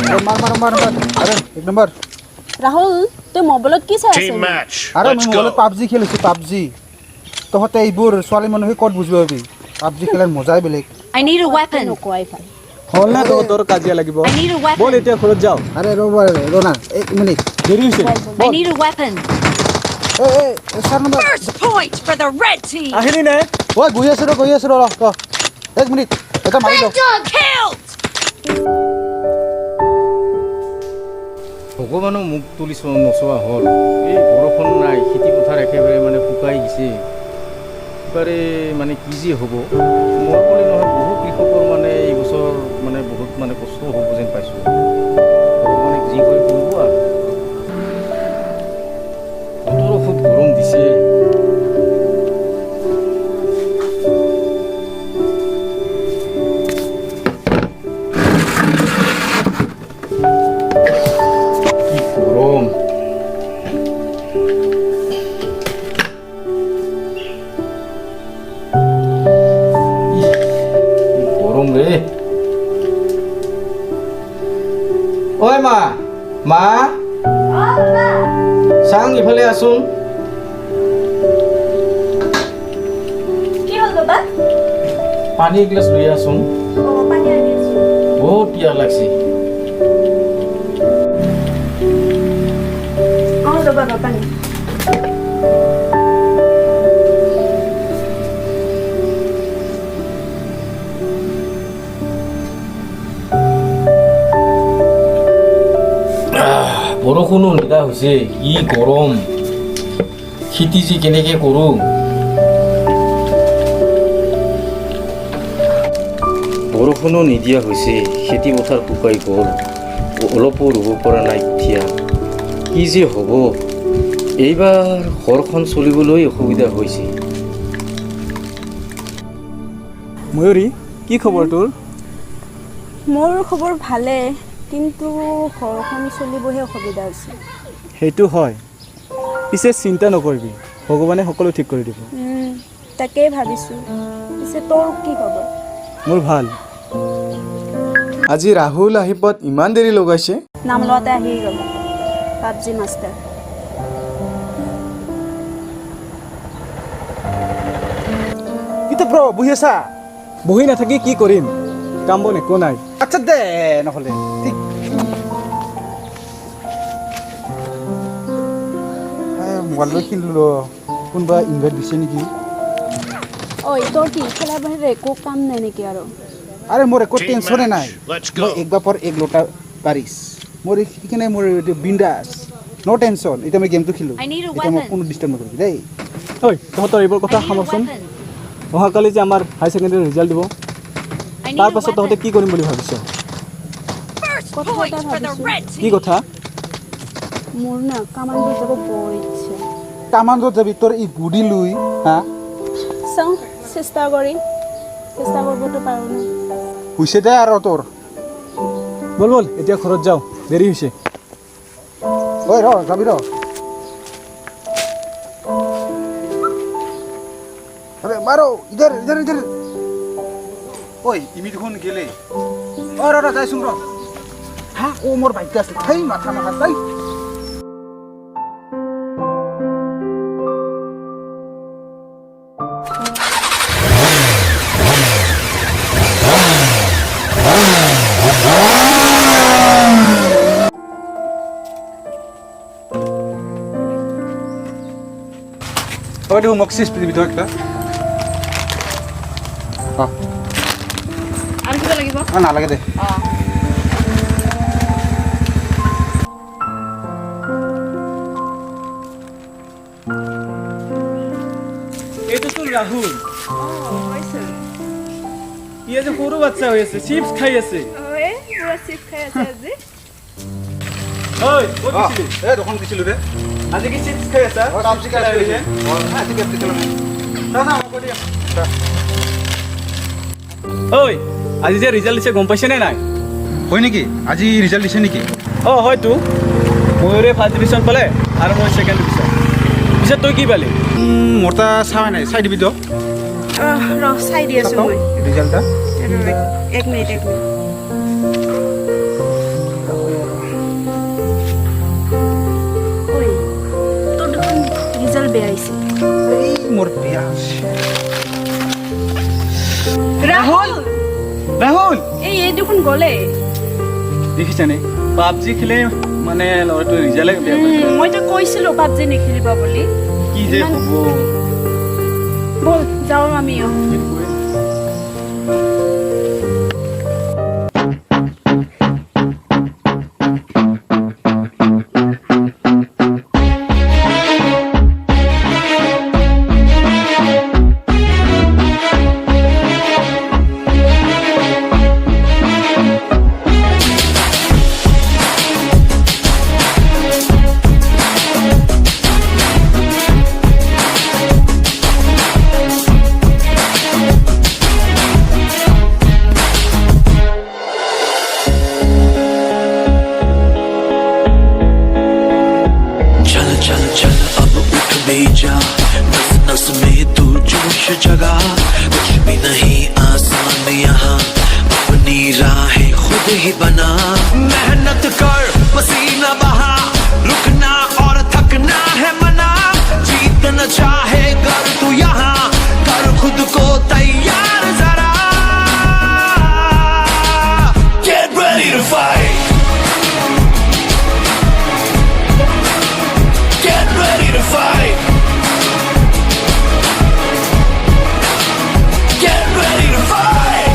মাৰ আৰে এক নম্বৰ ৰাহুল তই মোবাইলত কি চাই Team আছ match. আৰে Let's মই মোবাইলত go. পাবজি খেলিছোঁ পাবজি তহঁতে এইবোৰ ছোৱালী মানুহে ক'ত বুজি পাবি পাবজি খেলাৰ মজাই বেলেগ I need a weapon. নকোৱাই ভাল হল না তোৰ কাজিয়া লাগিব I need a ball weapon. এতিয়া ঘৰত যাওঁ আৰে ৰ'না এক মিনিট দেৰি হৈছে I need a weapon. এই 4 number First point for the red team. আহিলি নে ঐ গৈ আছোঁ ৰ এক মিনিট এটা মাৰি ল Killed. ভগৱানো মুখ তুলি নচোৱা হ'ল এই বৰষুণ নাই খেতি পথাৰ একেবাৰে মানে শুকাই গৈছে একেবাৰে মানে কি যে হ'ব মোৰ বুলি নহয় বহু কৃষকৰ মানে এই বছৰ মানে বহুত মানে কষ্ট হ'ব যেন পাইছোঁ ভগৱানে যি কৰি কৰিব আৰু বতৰো খুব গৰম দিছে ঐ মা চাং ইফালে আছোন কি হ'ল বাবা পানী এগিলাচ লৈ আছোন পানী আনি আছো বহুত পিয়াহ লাগছে বাবা পানী বৰষুণো নিদা হৈছে ই গৰম খেতি যে কেনেকে কৰোঁ বৰষুণো নিদিয়া হৈছে খেতি পথাৰ শুকাই গ'ল অলপো ৰুব পৰা নাই কঠীয়া কি যে হ'ব এইবাৰ ঘৰখন চলিবলৈ অসুবিধা হৈছে ময়ূৰী কি খবৰ তোৰ মোৰ খবৰ ভালে কিন্তু ঘৰখন চলিবহে অসুবিধা হৈছে সেইটো হয় পিছে চিন্তা নকৰিবি ভগৱানে সকলো ঠিক কৰি দিব তাকেই ভাবিছোঁ পিছে তোৰ কি খবৰ মোৰ ভাল আজি ৰাহুল আহিবত ইমান দেৰি লগাইছে নাম লোৱাতে আহি গ'ল পাবজি মাষ্টাৰ কিন্তু ব্ৰ বহি আছা বহি নাথাকি কি কৰিম কাম বন একো নাই আচ্ছা দে নহ'লে ঠিক মোবাইলটো কিনিলোঁ কোনোবা ইনভাইট দিছে নেকি ঐ তোৰ কি খেলাৰ বাহিৰে একো কাম নাই নেকি আৰু আৰে মোৰ একো Team টেনশ্যনে match. নাই Let's মই go. এক বাপৰ এক লোটা পাৰিছ মোৰ সেইকাৰণে মোৰ এইটো বিন্দাছ ন' টেনশ্যন এতিয়া মই গেমটো খেলোঁ I need a এতিয়া মোক weapon. কোনো ডিষ্টাৰ্ব নকৰিবি দেই ঐ তহঁতৰ এইবোৰ কথা I need a সামৰচোন weapon. অহাকালি যে আমাৰ হাই ছেকেণ্ডেৰী ৰিজাল্ট দিব I need তাৰ a পাছত তহঁতে weapon. কি কৰিম বুলি ভাবিছ First কথা point এটা for the ভাবিছোঁ। red কি team. কথা মোৰ না কামাণ্ডো যাব বৰ ইচ্ছা কামাণ্ডত যাবি তোৰ এই বুঢ়ী লৈ হা চাওঁ চেষ্টা কৰিবতো পাৰোঁ ন হৈছে দে আৰু তোৰ বল বল এতিয়া ঘৰত যাওঁ দেৰি হৈছে ঐ ৰ যাবি ৰ আৰে মাৰো ইধৰ ঐ ইমি দেখোন গেলে ৰ যাইছোন ৰ হা ও মোৰ বাইকটা আছে হেই মাথা তাই ঐ দেখোন মোক চিজ দিবি তই একটা আৰু কিবা লাগিব নালাগে দে এইটোতো ৰাহুল ই যে সৰু বাচ্চা হৈ আছে চিপছ খাই আছে ঐ ক'ত গৈছিলি এ দোকান দিছিলোঁ দে আজি কি চিপছ খাই আছা পাবজি খেলা হৈছে আজি কেপটি খেলা ঐ আজি যে ৰিজাল্ট দিছে গম পাইছে নে নাই হয় নেকি আজি ৰিজাল্ট দিছে নেকি অঁ হয়তো ময়ূৰে ফাৰ্ষ্ট ডিভিজন পালে আৰু মই ছেকেণ্ড ডিভিজন পিছত তই কি পালি মোৰ তা চাই নাই চাই দিবি তো ৰ চাই দি আছোঁ মই ৰিজাল্টটা এক মিনিট গ'লে দেখিছানে পাবজি খেলে মানে ল'ৰাটো ৰিজাল্ট বেয়া কৰিছে মইতো কৈছিলোঁ পাবজি নেখেলিব বুলি কি যে হ'ব ব'ল যাওঁ আমিও जा नस नस में तू जोश जगा कुछ भी नहीं आसान यहाँ अपनी राहें खुद ही बना मेहनत कर पसीना बहा रुकना और थकना है मना जीतना चाहे कर तू यहाँ कर खुद को तैयार जरा Get ready to fight Get ready to fight Get ready to fight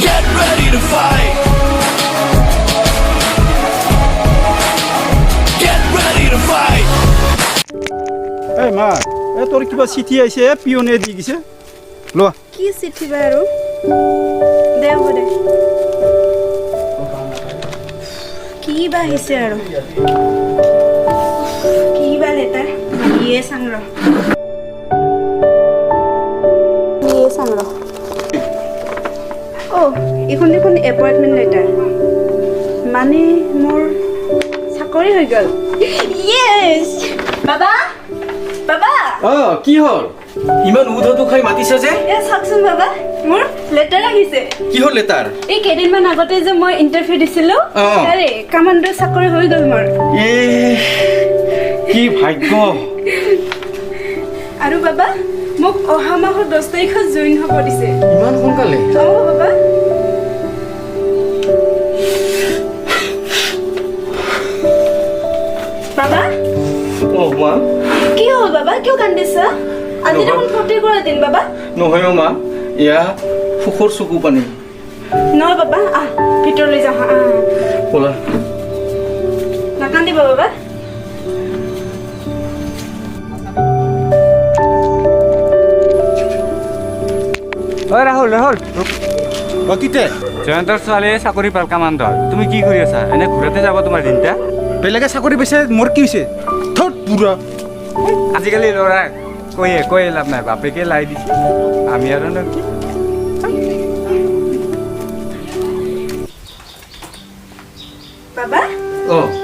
Get ready to fight Get ready to fight এই মা তোৰ কিবা চিঠি আহিছে পিয়নে দি গৈছে লোৱা কি চিঠি বা আৰু দে হ'ব দে কি বা আহিছে আৰু কি বা লেটাৰ ইয়ে চাং ৰ এইখন দেখোন এপইণ্টমেণ্ট লেটাৰ মানে মোৰ চাকৰি হৈ গ'ল য়েছ বাবা বাবা কি হ'ল ইমান উধটো খাই মাতিছে যে এ চাওকচোন বাবা মোৰ লেটাৰ আহিছে কিহৰ লেটাৰ এই কেইদিনমান আগতে যে মই ইণ্টাৰভিউ দিছিলোঁ আৰে কামাণ্ডৰ চাকৰি হৈ গ'ল মোৰ কি ভাগ্য আৰু বাবা মোক অহা মাহৰ 10 তাৰিখত জইন হ'ব দিছে ইমান সোনকালে বাবা বাবা মা কি হ'ল বাবা কিয় কান্দিছা আজি দেখোন ফূৰ্তি কৰা দিন বাবা নহয় মা এয়া সুখৰ চকু পানী নহয় বাবা আহ ভিতৰলৈ যাওঁ ব'লা নাকান্দিবা বাবা ঐ ৰাহুল ৰাহুল বাকীতে জয়ন্তৰ ছোৱালীয়ে চাকৰি পাল কামাণ্ডৰ তুমি কি কৰি আছা এনে ঘূৰাতে যাব তোমাৰ দিনটা বেলেগে চাকৰি পাইছে মোৰ কি হৈছে থত পুৰা আজিকালি ল'ৰা কৈয়ে লাভ নাই বাপেকে লাই দিছে আমি আৰু ন কি বাবা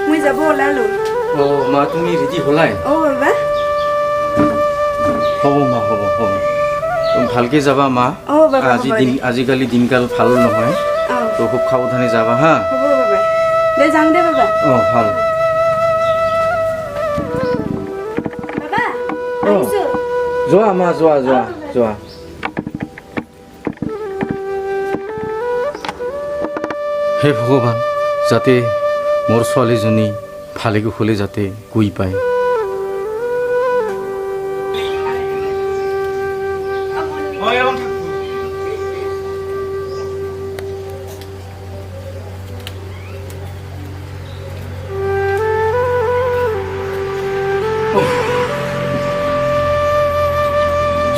মই যাব ওলালো মা তুমি ৰেডি হ'লাই বাবা হ'ব মা হ'ব তুমি ভালকে যাবা মা আজিকালি দিনকাল ভাল নহয় তো খুব সাৱধানে যাবা হা হ'ব বাবা দে যাম দে বাবা ভাল বাবা আহিছোঁ যোৱা মা যোৱা হে ভগৱান যাতে মোৰ ছোৱালীজনী ভালে কুশলে যাতে গৈ পায়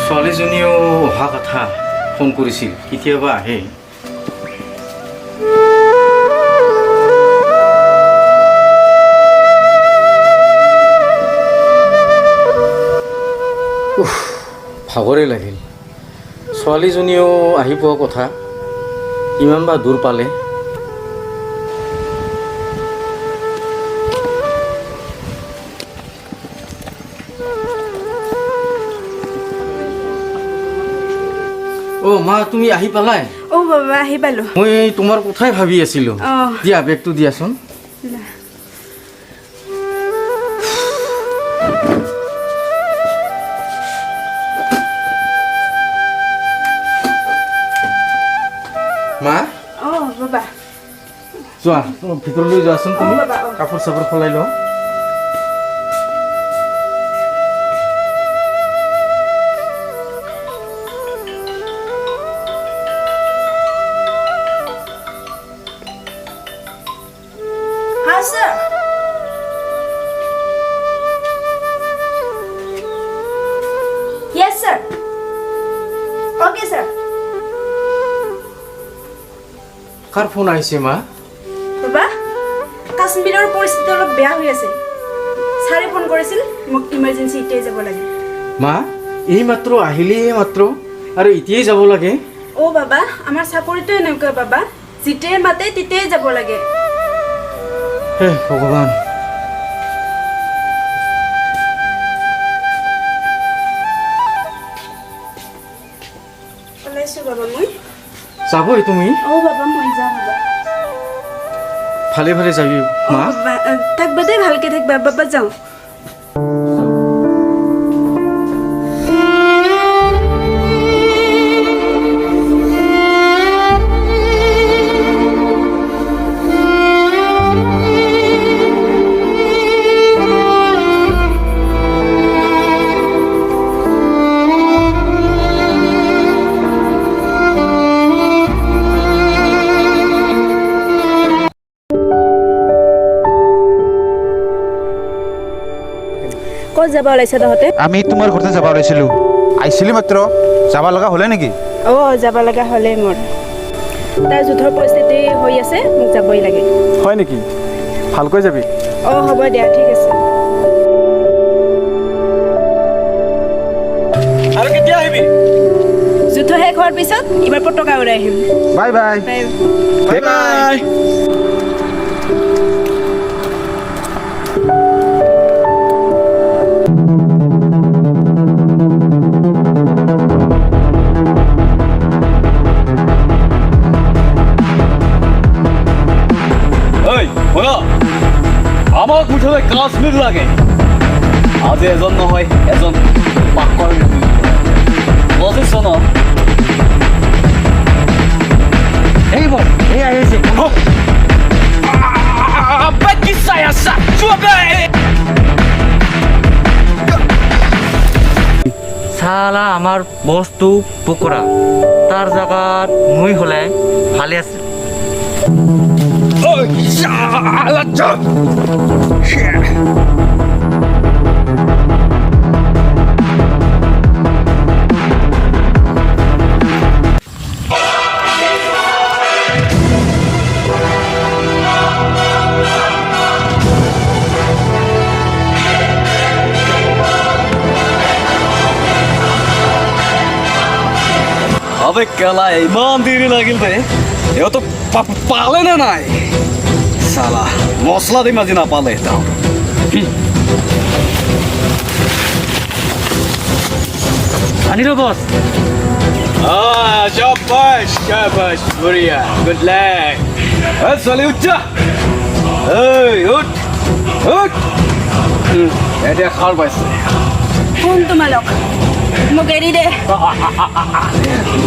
ছোৱালীজনীও অহা কথা ফোন কৰিছিল কেতিয়াবা আহে ভাগৰে লাগিল ছোৱালীজনীও আহি পোৱা কথা কিমান বা দূৰ পালে মা তুমি আহি পালাই বাবা আহি পালো মই তোমাৰ কথাই ভাবি আছিলো দিয়া বেগটো দিয়াচোন মা অঁ বাবা যোৱা ভিতৰলৈ যোৱাচোন তুমি অ, বাবা, অ। কাপোৰ চাপোৰ সলাই লওঁ হা sir yes sir okay sir কাৰ ফোন আহিছে মা বাবা কাশ্মীৰৰ পৰিস্থিতি অলপ বেয়া হৈ আছে ছাৰে ফোন কৰিছিল মোক ইমাৰ্জেঞ্চি এতিয়াই যাব লাগে মা এই মাত্ৰ আহিলেই মাত্ৰ আৰু এতিয়াই যাব লাগে অ' বাবা আমাৰ চাকৰিটো এনেকুৱা বাবা যেতিয়াই মাতে তেতিয়াই যাব লাগে হে ভগৱান ওলাইছোঁ বাবা মই যাবই তুমি অ' বাবা মই যাওঁ বাবা ভালে ভালে যাবি মা অ' বাবা থাকবা দেই ভালকে থাকবা বাবা যাওঁ ক'ত যাব ওলাইছে তহঁতে আমি তোমাৰ ঘৰতে যাব ওলাইছিলোঁ আহিছিলি মাত্ৰ যাব লগা হ'লে নেকি অঁ যাব লগা হ'লে মোৰ তাৰ যুদ্ধৰ পৰিস্থিতি হৈ আছে মোক যাবই লাগে হয় নেকি ভালকৈ যাবি অঁ হ'ব দিয়া ঠিক আছে আৰু কেতিয়া আহিবি যুদ্ধ শেষ হোৱাৰ পিছত এইবাৰ পতাকা উৰাই আহিম bye bye bye bye bye এই শুনা আমাক মুঠতে কাশ্মীৰ লাগে আজি এজন নহয় এজন পাকৰ বুজিছ ন এইবোৰ এই আহিছে চালা আমাৰ বস্তু পকোড়া তাৰ জায়গাত মুই হলে ভালে আছে আবে কেলা ইমান দেৰি লাগিল দে ইহঁতো পালে নে নাই চালা মছলা দিম আজি নাপালে আনিল বস শাবাশ শাবাশ বঢ়িয়া গুড লাক ছোৱালী উঠ যা এই উঠ উঠ এতিয়া খাৰ পাইছে কোন তোমালোক মোক এৰি দে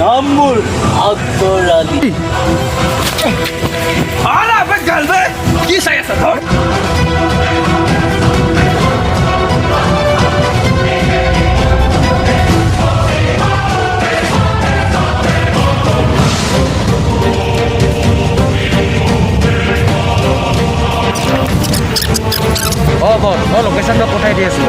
নাম মোৰ আকবৰ আলী কি চাই আছা ধৰ ও বস ও লোকেশনটা পঠাই দিয়েছো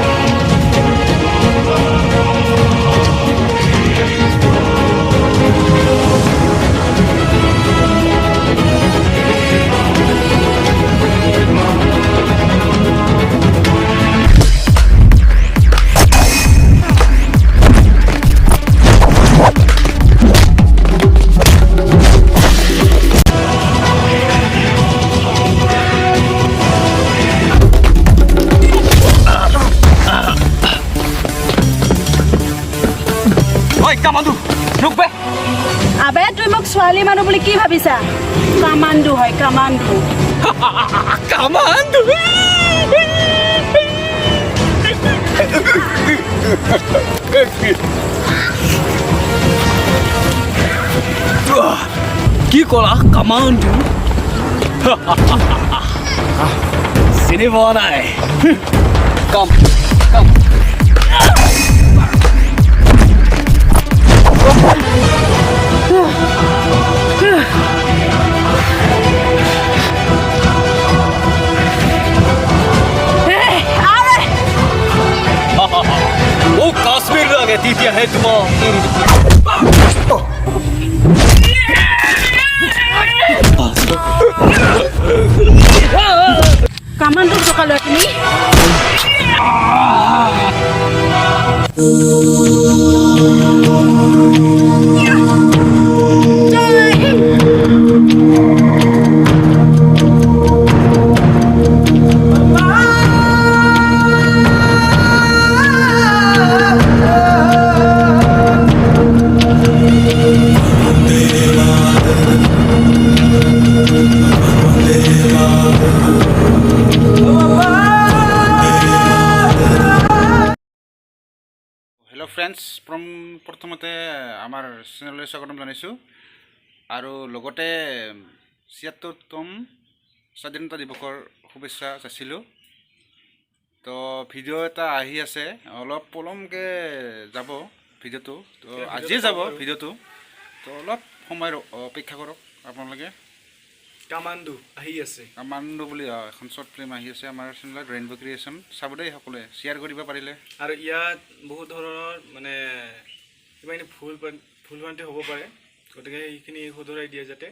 কামাণ্ডো ৰুক বে আবে তুই মোক ছোৱালী মানুহ বুলি কি ভাবিছা কামাণ্ডো হয় কামাণ্ডো কামাণ্ডো কি ক'লা কামাণ্ডো চিনি পোৱা নাই কাম কাম वो काश्मीर आ गया तीतिया है কামাণ্ডো চকালো তুমি হেল্ল' ফ্ৰেণ্ডছ প্ৰথমতে আমাৰ চেনেললৈ স্বাগতম জনাইছোঁ আৰু লগতে ৭৬তম স্বাধীনতা দিৱসৰ শুভেচ্ছা যাচিলোঁ তো ভিডিঅ' এটা আহি আছে অলপ পলমকৈ যাব ভিডিঅ'টো তো আজিয়ে যাব ভিডিঅ'টো তো অলপ সময় অপেক্ষা কৰক আপোনালোকে কামাণ্ডো আহি আছে কামাণ্ডো বুলি এখন শ্বৰ্ট ফিল্ম আহি আছে আমাৰ চেনেলত ৰেইনব' ক্ৰিয়েশ্যন চাব দেই সকলোৱে শ্বেয়াৰ কৰিব পাৰিলে আৰু ইয়াত বহুত ধৰণৰ মানে কিবা এনে ভুল ভ্ৰান্তি হ'ব পাৰে গতিকে সেইখিনি শুধৰাই দিয়ে যাতে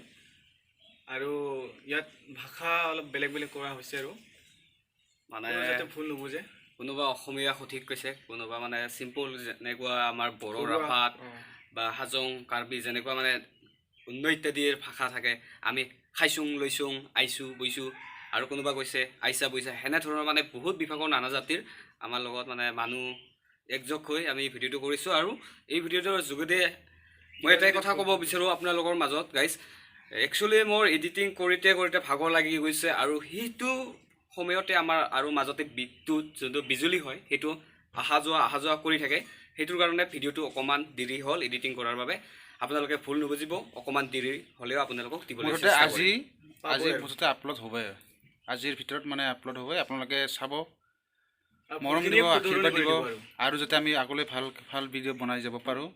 আৰু ইয়াত ভাষা অলপ বেলেগ বেলেগ কৰা হৈছে আৰু মানে যাতে ভুল নুবুজে কোনোবা অসমীয়া সঠিক কৈছে কোনোবা মানে চিম্পল যেনেকুৱা আমাৰ বড়ো ৰাভাত বা হাজং কাৰ্বি যেনেকুৱা মানে অন্য ইত্যাদিৰ ভাষা থাকে আমি খাইছোং লৈছোং আইছোঁ বৈছোঁ আৰু কোনোবা কৈছে আইছা বৈছা সেনেধৰণৰ মানে বহুত বিভাগৰ নানা জাতিৰ আমাৰ লগত মানে মানুহ একযোগ হৈ আমি ভিডিঅ'টো কৰিছোঁ আৰু এই ভিডিঅ'টোৰ যোগেদি মই এটাই কথা ক'ব বিচাৰোঁ আপোনালোকৰ মাজত গাইজ একচুৱেলি মোৰ এডিটিং কৰোঁতে ভাগৰ লাগি গৈছে আৰু সেইটো সময়তে আমাৰ আৰু মাজতে বিদ্যুৎ যোনটো বিজুলী হয় সেইটো অহা যোৱা কৰি থাকে সেইটোৰ কাৰণে ভিডিঅ'টো অকণমান দেৰি হ'ল এডিটিং কৰাৰ বাবে আপোনালোকে ভুল নুবুজিব অকণমান দেৰি হ'লেও আপোনালোকক দিবলৈ চেষ্টা কৰিম আজি মুঠতে আপলোড হ'বই আজিৰ ভিতৰত মানে আপলোড হ'বই আপোনালোকে চাব মৰম দিব আশীৰ্বাদ দিব আৰু যাতে আমি আগলৈ ভাল ভিডিঅ' বনাই যাব পাৰোঁ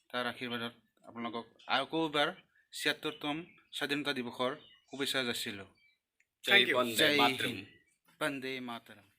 তাৰ আশীৰ্বাদত আপোনালোকক আকৌ এবাৰ ৭৬তম স্বাধীনতা দিৱসৰ শুভেচ্ছা যাচিলোঁ Thank you. Jay Hind Vande Mataram